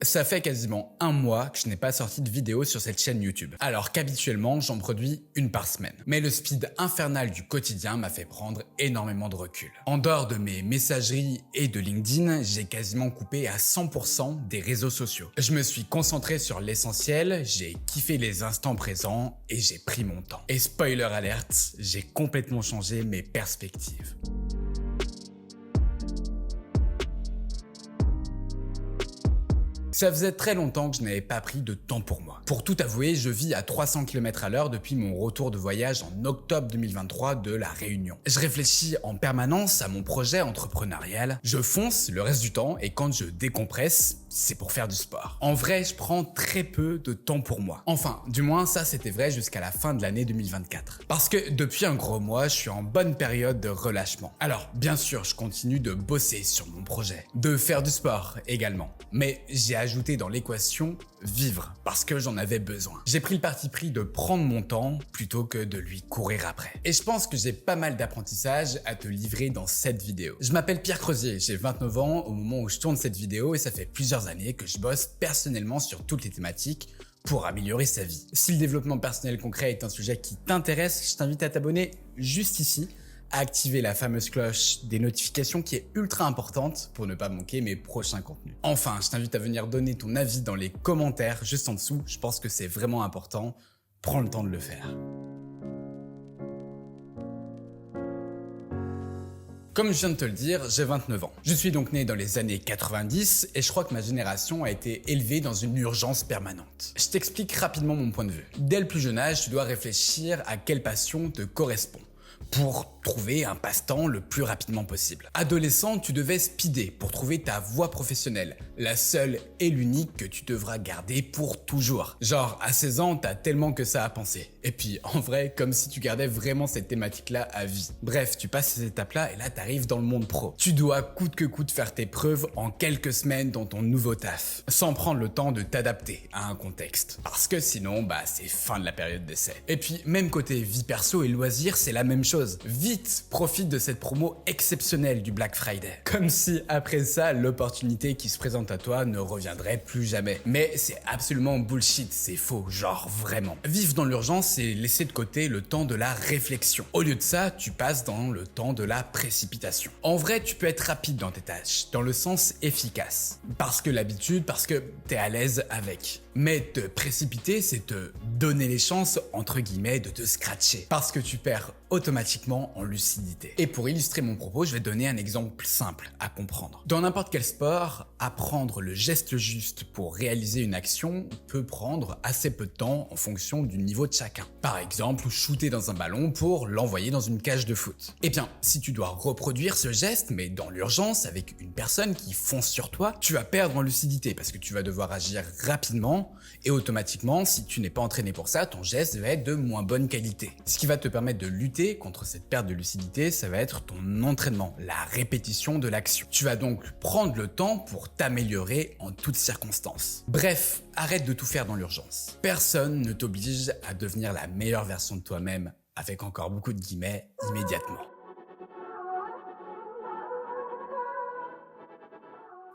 Ça fait quasiment un mois que je n'ai pas sorti de vidéo sur cette chaîne YouTube, alors qu'habituellement j'en produis une par semaine. Mais le speed infernal du quotidien m'a fait prendre énormément de recul. En dehors de mes messageries et de LinkedIn, j'ai quasiment coupé à 100% des réseaux sociaux. Je me suis concentré sur l'essentiel, j'ai kiffé les instants présents et j'ai pris mon temps. Et spoiler alert, j'ai complètement changé mes perspectives. Ça faisait très longtemps que je n'avais pas pris de temps pour moi. Pour tout avouer, je vis à 300 km/h depuis mon retour de voyage en octobre 2023 de La Réunion. Je réfléchis en permanence à mon projet entrepreneurial, je fonce le reste du temps et quand je décompresse, c'est pour faire du sport. En vrai, je prends très peu de temps pour moi. Enfin, du moins ça c'était vrai jusqu'à la fin de l'année 2024. Parce que depuis un gros mois, je suis en bonne période de relâchement. Alors, bien sûr, je continue de bosser sur mon projet, de faire du sport également. Mais j'ai ajouté dans l'équation vivre parce que j'en avais besoin. J'ai pris le parti pris de prendre mon temps plutôt que de lui courir après. Et je pense que j'ai pas mal d'apprentissage à te livrer dans cette vidéo. Je m'appelle Pierre Creusier, j'ai 29 ans au moment où je tourne cette vidéo et ça fait plusieurs années que je bosse personnellement sur toutes les thématiques pour améliorer sa vie. Si le développement personnel concret est un sujet qui t'intéresse, je t'invite à t'abonner juste ici, à activer la fameuse cloche des notifications qui est ultra importante pour ne pas manquer mes prochains contenus. Enfin, je t'invite à venir donner ton avis dans les commentaires juste en dessous, je pense que c'est vraiment important, prends le temps de le faire. Comme je viens de te le dire, j'ai 29 ans. Je suis donc né dans les années 90 et je crois que ma génération a été élevée dans une urgence permanente. Je t'explique rapidement mon point de vue. Dès le plus jeune âge, tu dois réfléchir à quelle passion te correspond pour trouver un passe-temps le plus rapidement possible. Adolescent, tu devais speeder pour trouver ta voie professionnelle, la seule et l'unique que tu devras garder pour toujours. Genre, à 16 ans, t'as tellement que ça à penser. Et puis, en vrai, comme si tu gardais vraiment cette thématique-là à vie. Bref, tu passes ces étapes-là et là, t'arrives dans le monde pro. Tu dois coûte que coûte faire tes preuves en quelques semaines dans ton nouveau taf, sans prendre le temps de t'adapter à un contexte. Parce que sinon, c'est fin de la période d'essai. Et puis, même côté vie perso et loisirs, c'est la même chose. Vite, profite de cette promo exceptionnelle du Black Friday. Comme si après ça, l'opportunité qui se présente à toi ne reviendrait plus jamais. Mais c'est absolument bullshit, c'est faux, genre vraiment. Vivre dans l'urgence, c'est laisser de côté le temps de la réflexion. Au lieu de ça, tu passes dans le temps de la précipitation. En vrai, tu peux être rapide dans tes tâches, dans le sens efficace. Parce que l'habitude, parce que t'es à l'aise avec. Mais te précipiter, c'est te donner les chances, entre guillemets, de te scratcher. Parce que tu perds automatiquement en lucidité. Et pour illustrer mon propos, je vais donner un exemple simple à comprendre. Dans n'importe quel sport, apprendre le geste juste pour réaliser une action peut prendre assez peu de temps en fonction du niveau de chacun. Par exemple, shooter dans un ballon pour l'envoyer dans une cage de foot. Eh bien, si tu dois reproduire ce geste, mais dans l'urgence, avec une personne qui fonce sur toi, tu vas perdre en lucidité parce que tu vas devoir agir rapidement et automatiquement, si tu n'es pas entraîné pour ça, ton geste va être de moins bonne qualité. Ce qui va te permettre de lutter contre cette perte de lucidité, ça va être ton entraînement, la répétition de l'action. Tu vas donc prendre le temps pour t'améliorer en toutes circonstances. Bref, arrête de tout faire dans l'urgence. Personne ne t'oblige à devenir la meilleure version de toi-même, avec encore beaucoup de guillemets, immédiatement.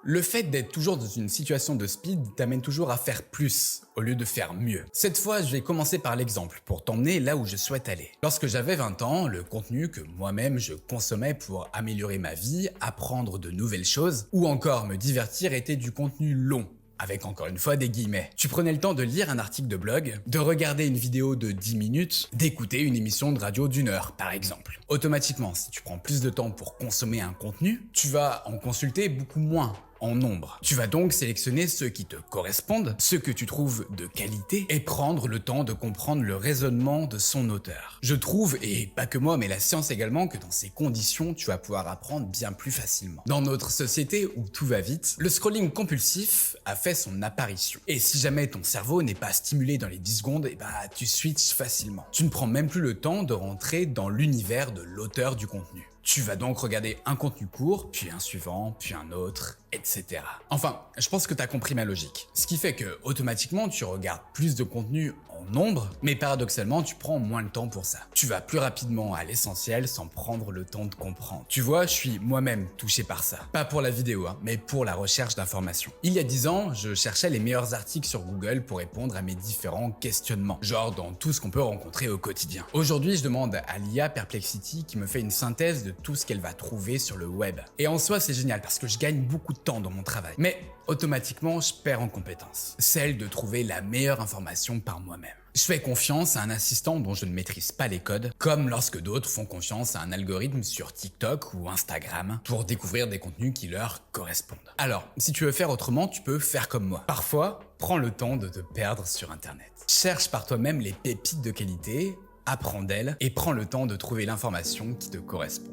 Le fait d'être toujours dans une situation de speed t'amène toujours à faire plus au lieu de faire mieux. Cette fois, je vais commencer par l'exemple pour t'emmener là où je souhaite aller. Lorsque j'avais 20 ans, le contenu que moi-même je consommais pour améliorer ma vie, apprendre de nouvelles choses ou encore me divertir était du contenu long. Avec encore une fois des guillemets. Tu prenais le temps de lire un article de blog, de regarder une vidéo de 10 minutes, d'écouter une émission de radio d'1 heure par exemple. Automatiquement, si tu prends plus de temps pour consommer un contenu, tu vas en consulter beaucoup moins en nombre. Tu vas donc sélectionner ceux qui te correspondent, ceux que tu trouves de qualité et prendre le temps de comprendre le raisonnement de son auteur. Je trouve, et pas que moi mais la science également, que dans ces conditions, tu vas pouvoir apprendre bien plus facilement. Dans notre société où tout va vite, le scrolling compulsif a fait son apparition. Et si jamais ton cerveau n'est pas stimulé dans les 10 secondes, tu switches facilement. Tu ne prends même plus le temps de rentrer dans l'univers de l'auteur du contenu. Tu vas donc regarder un contenu court, puis un suivant, puis un autre, etc. Enfin, je pense que tu as compris ma logique. Ce qui fait que, automatiquement, tu regardes plus de contenu en en nombre, mais paradoxalement, tu prends moins de temps pour ça. Tu vas plus rapidement à l'essentiel sans prendre le temps de comprendre. Tu vois, je suis moi-même touché par ça. Pas pour la vidéo, mais pour la recherche d'informations. Il y a 10 ans, je cherchais les meilleurs articles sur Google pour répondre à mes différents questionnements, genre dans tout ce qu'on peut rencontrer au quotidien. Aujourd'hui, je demande à l'IA Perplexity qui me fait une synthèse de tout ce qu'elle va trouver sur le web. Et en soi, c'est génial parce que je gagne beaucoup de temps dans mon travail. Mais automatiquement, je perds en compétence, celle de trouver la meilleure information par moi-même. Je fais confiance à un assistant dont je ne maîtrise pas les codes, comme lorsque d'autres font confiance à un algorithme sur TikTok ou Instagram pour découvrir des contenus qui leur correspondent. Alors, si tu veux faire autrement, tu peux faire comme moi. Parfois, prends le temps de te perdre sur Internet. Cherche par toi-même les pépites de qualité, apprends d'elles et prends le temps de trouver l'information qui te correspond.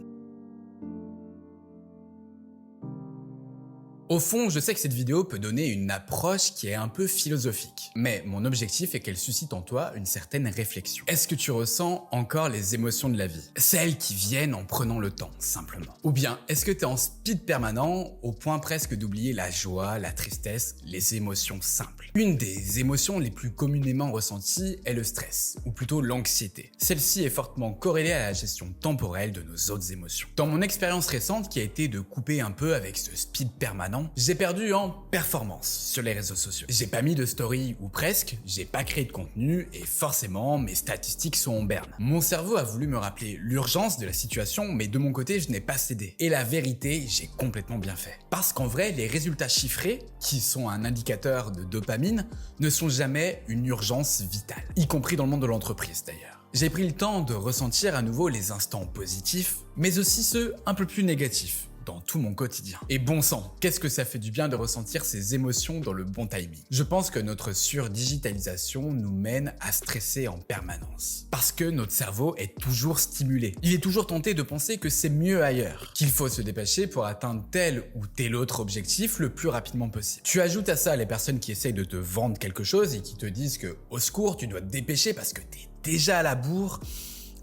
Au fond, je sais que cette vidéo peut donner une approche qui est un peu philosophique, mais mon objectif est qu'elle suscite en toi une certaine réflexion. Est-ce que tu ressens encore les émotions de la vie? Celles qui viennent en prenant le temps, simplement. Ou bien, est-ce que tu es en speed permanent au point presque d'oublier la joie, la tristesse, les émotions simples? Une des émotions les plus communément ressenties est le stress, ou plutôt l'anxiété. Celle-ci est fortement corrélée à la gestion temporelle de nos autres émotions. Dans mon expérience récente qui a été de couper un peu avec ce speed permanent, j'ai perdu en performance sur les réseaux sociaux. J'ai pas mis de story ou presque, j'ai pas créé de contenu et forcément mes statistiques sont en berne. Mon cerveau a voulu me rappeler l'urgence de la situation, mais de mon côté je n'ai pas cédé. Et la vérité, j'ai complètement bien fait. Parce qu'en vrai, les résultats chiffrés, qui sont un indicateur de dopamine, ne sont jamais une urgence vitale, y compris dans le monde de l'entreprise d'ailleurs. J'ai pris le temps de ressentir à nouveau les instants positifs, mais aussi ceux un peu plus négatifs dans tout mon quotidien. Et bon sang, qu'est-ce que ça fait du bien de ressentir ces émotions dans le bon timing. Je pense que notre surdigitalisation nous mène à stresser en permanence. Parce que notre cerveau est toujours stimulé. Il est toujours tenté de penser que c'est mieux ailleurs, qu'il faut se dépêcher pour atteindre tel ou tel autre objectif le plus rapidement possible. Tu ajoutes à ça les personnes qui essayent de te vendre quelque chose et qui te disent que, au secours, tu dois te dépêcher parce que t'es déjà à la bourre.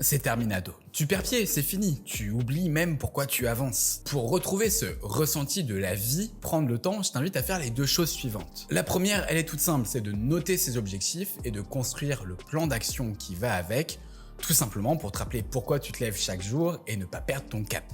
C'est terminado. Tu perds pied, c'est fini. Tu oublies même pourquoi tu avances. Pour retrouver ce ressenti de la vie, prendre le temps, je t'invite à faire les deux choses suivantes. La première, elle est toute simple, c'est de noter ses objectifs et de construire le plan d'action qui va avec, tout simplement pour te rappeler pourquoi tu te lèves chaque jour et ne pas perdre ton cap.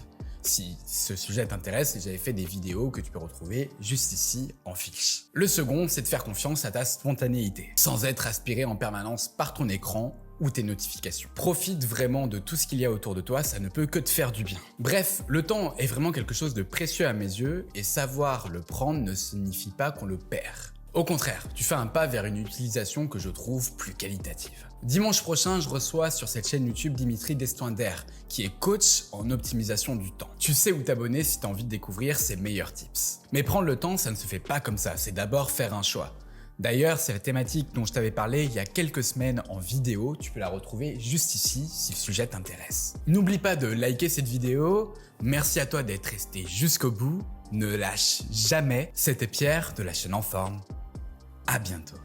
Si ce sujet t'intéresse, j'avais fait des vidéos que tu peux retrouver juste ici en fiche. Le second, c'est de faire confiance à ta spontanéité, sans être aspiré en permanence par ton écran ou tes notifications. Profite vraiment de tout ce qu'il y a autour de toi, ça ne peut que te faire du bien. Bref, le temps est vraiment quelque chose de précieux à mes yeux et savoir le prendre ne signifie pas qu'on le perd. Au contraire, tu fais un pas vers une utilisation que je trouve plus qualitative. Dimanche prochain, je reçois sur cette chaîne YouTube Dimitri Destoinder, qui est coach en optimisation du temps. Tu sais où t'abonner si tu as envie de découvrir ses meilleurs tips. Mais prendre le temps, ça ne se fait pas comme ça, c'est d'abord faire un choix. D'ailleurs, c'est la thématique dont je t'avais parlé il y a quelques semaines en vidéo, tu peux la retrouver juste ici si le sujet t'intéresse. N'oublie pas de liker cette vidéo, merci à toi d'être resté jusqu'au bout, ne lâche jamais, c'était Pierre de la chaîne En Forme, à bientôt.